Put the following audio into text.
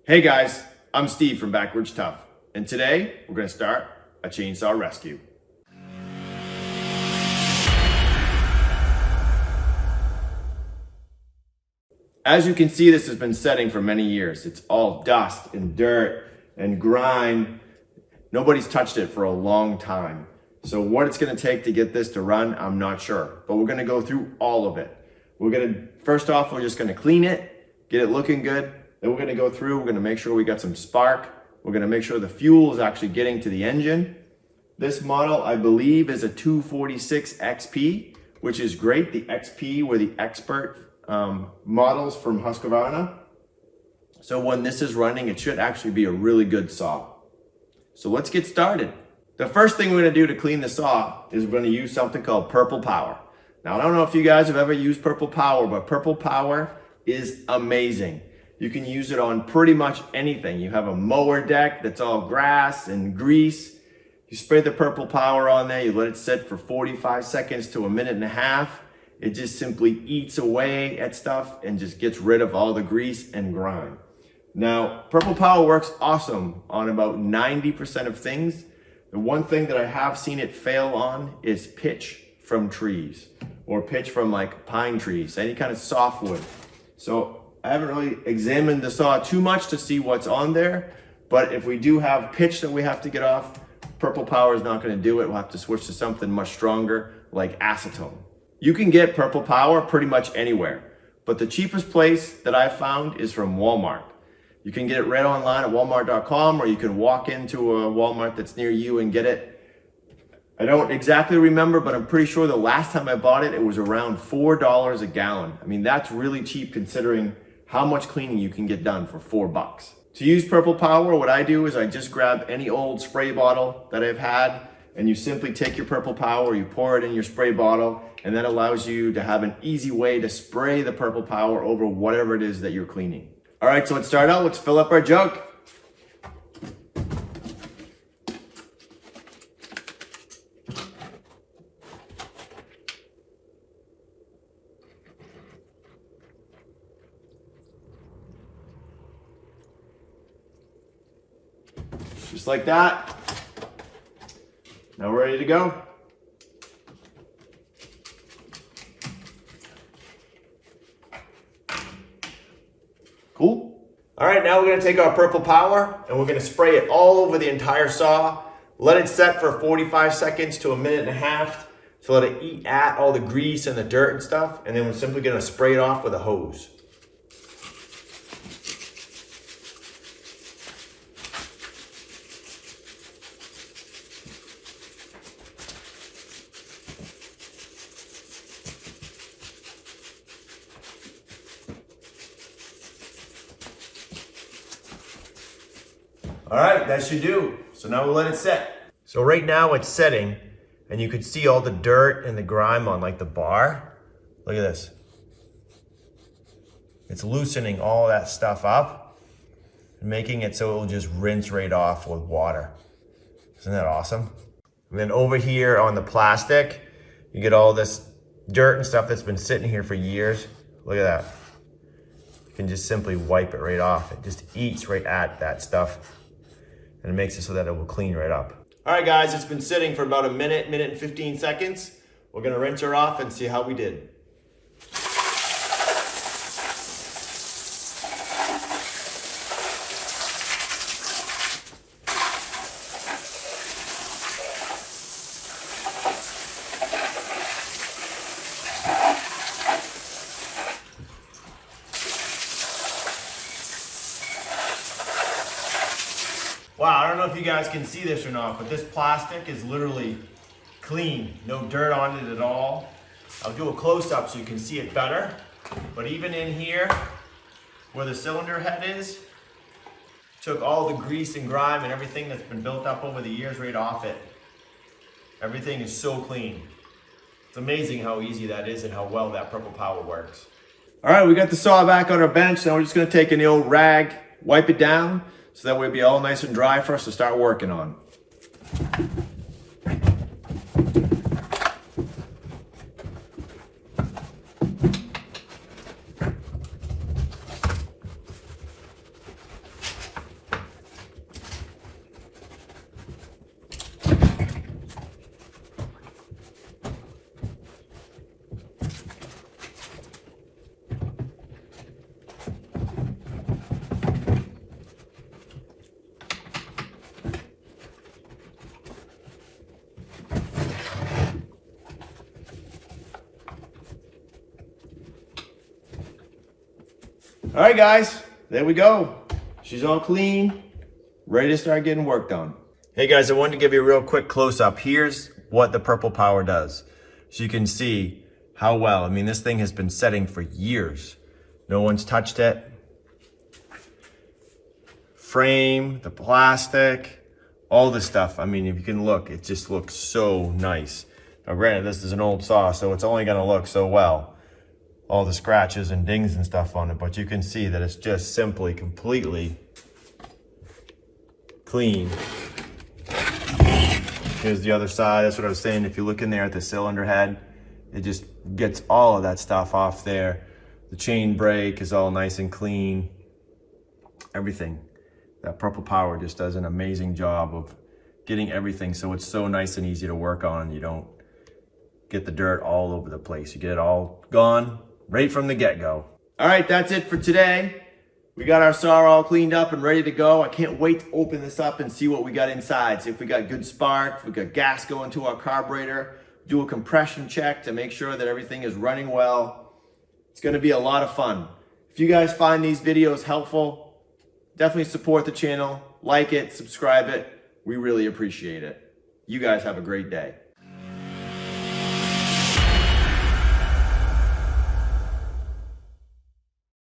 Hey guys, I'm Steve from Backridge Tough, and today we're going to start a chainsaw rescue. As you can see, this has been setting for many years. It's all dust and dirt and grime. Nobody's touched it for a long time. So what it's going to take to get this to run, I'm not sure, but we're going to go through all of it. First off, we're just going to clean it, get it looking good. Then we're going to go through, we're going to make sure we got some spark. We're going to make sure the fuel is actually getting to the engine. This model, I believe, is a 246 XP, which is great. The XP were the expert models from Husqvarna. So when this is running, it should actually be a really good saw. So let's get started. The first thing we're going to do to clean the saw is we're going to use something called Purple Power. Now, I don't know if you guys have ever used Purple Power, but Purple Power is amazing. You can use it on pretty much anything. You have a mower deck that's all grass and grease. You spray the Purple Power on there. You let it sit for 45 seconds to a minute and a half. It just simply eats away at stuff and just gets rid of all the grease and grime. Now, Purple Power works awesome on about 90% of things. The one thing that I have seen it fail on is pitch from trees or pitch from like pine trees, any kind of softwood. So I haven't really examined the saw too much to see what's on there, but if we do have pitch that we have to get off, Purple Power is not going to do it. We'll have to switch to something much stronger like acetone. You can get Purple Power pretty much anywhere, but the cheapest place that I've found is from Walmart. You can get it right online at walmart.com, or you can walk into a Walmart that's near you and get it. I don't exactly remember, but I'm pretty sure the last time I bought it, it was around $4 a gallon. I mean, that's really cheap considering how much cleaning you can get done for $4. To use Purple Power, what I do is I just grab any old spray bottle that I've had, and you simply take your Purple Power, you pour it in your spray bottle, and that allows you to have an easy way to spray the Purple Power over whatever it is that you're cleaning. All right, so let's start out. Let's fill up our jug. Just like that. Now we're ready to go. Cool. All right, now we're going to take our Purple Power and we're going to spray it all over the entire saw. Let it set for 45 seconds to a minute and a half to let it eat at all the grease and the dirt and stuff. And then we're simply going to spray it off with a hose. All right, that should do. So now we'll let it set. So right now it's setting, and you can see all the dirt and the grime on like the bar. Look at this. It's loosening all that stuff up and making it so it'll just rinse right off with water. Isn't that awesome? And then over here on the plastic, you get all this dirt and stuff that's been sitting here for years. Look at that. You can just simply wipe it right off. It just eats right at that stuff. And it makes it so that it will clean right up. All right, guys, it's been sitting for about a minute and 15 seconds. We're gonna rinse her off and see how we did. Wow, I don't know if you guys can see this or not, but this plastic is literally clean. No dirt on it at all. I'll do a close-up so you can see it better. But even in here, where the cylinder head is, took all the grease and grime and everything that's been built up over the years right off it. Everything is so clean. It's amazing how easy that is and how well that Purple Power works. All right, we got the saw back on our bench. Now we're just gonna take an old rag, wipe it down, so that way it'll be all nice and dry for us to start working on. All right, guys, there we go. She's all clean, ready to start getting work done. Hey guys, I wanted to give you a real quick close up. Here's what the Purple Power does. So you can see how well, I mean, this thing has been setting for years. No one's touched it. Frame, the plastic, all the stuff. I mean, if you can look, it just looks so nice. Now granted, this is an old saw, so it's only gonna look so well. All the scratches and dings and stuff on it, but you can see that it's just simply completely clean. Here's the other side. That's what I was saying. If you look in there at the cylinder head, it just gets all of that stuff off there. The chain brake is all nice and clean. Everything. That Purple Power just does an amazing job of getting everything so it's so nice and easy to work on. You don't get the dirt all over the place. You get it all gone right from the get-go. All right, that's it for today. We got our saw all cleaned up and ready to go. I can't wait to open this up and see what we got inside. See if we got good spark, if we got gas going to our carburetor, do a compression check to make sure that everything is running well. It's gonna be a lot of fun. If you guys find these videos helpful, definitely support the channel, like it, subscribe it. We really appreciate it. You guys have a great day.